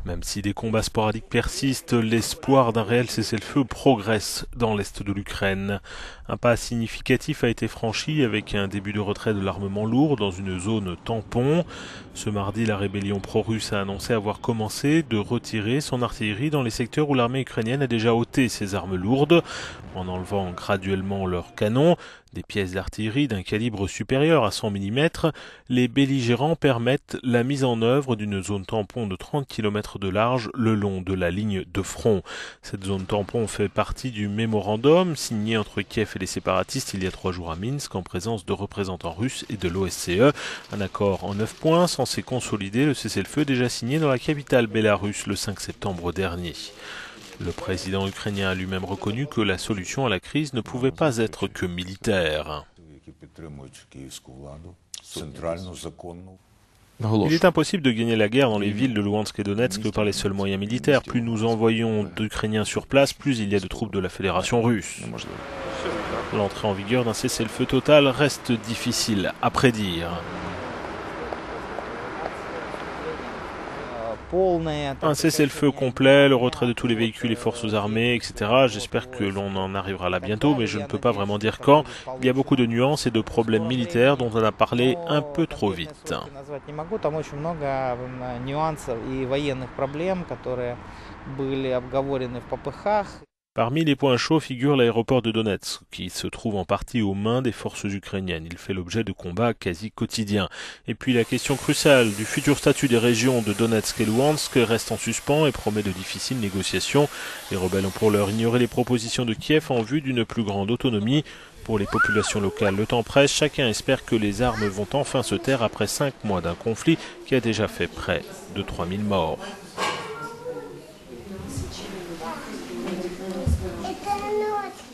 Même si des combats sporadiques persistent, l'espoir d'un réel cessez-le-feu progresse dans l'est de l'Ukraine. Un pas significatif a été franchi avec un début de retrait de l'armement lourd dans une zone tampon. Ce mardi, la rébellion pro-russe a annoncé avoir commencé de retirer son artillerie dans les secteurs où l'armée ukrainienne a déjà ôté ses armes lourdes, en enlevant graduellement leurs canons. Des pièces d'artillerie d'un calibre supérieur à 100 mm, les belligérants permettent la mise en œuvre d'une zone tampon de 30 km de large le long de la ligne de front. Cette zone tampon fait partie du mémorandum signé entre Kiev et les séparatistes il y a 3 jours à Minsk en présence de représentants russes et de l'OSCE. Un accord en 9 points censé consolider le cessez-le-feu déjà signé dans la capitale bélarusse le 5 septembre dernier. Le président ukrainien a lui-même reconnu que la solution à la crise ne pouvait pas être que militaire. Il est impossible de gagner la guerre dans les villes de Luhansk et Donetsk par les seuls moyens militaires. Plus nous envoyons d'Ukrainiens sur place, plus il y a de troupes de la Fédération russe. L'entrée en vigueur d'un cessez-le-feu total reste difficile à prédire. Un cessez-le-feu complet, le retrait de tous les véhicules et forces armées, etc. J'espère que l'on en arrivera là bientôt, mais je ne peux pas vraiment dire quand. Il y a beaucoup de nuances et de problèmes militaires dont on a parlé un peu trop vite. Parmi les points chauds figure l'aéroport de Donetsk, qui se trouve en partie aux mains des forces ukrainiennes. Il fait l'objet de combats quasi quotidiens. Et puis la question cruciale du futur statut des régions de Donetsk et Luhansk reste en suspens et promet de difficiles négociations. Les rebelles ont pour l'heure ignoré les propositions de Kiev en vue d'une plus grande autonomie. Pour les populations locales, le temps presse. Chacun espère que les armes vont enfin se taire après 5 mois d'un conflit qui a déjà fait près de 3000 morts. Это ночь.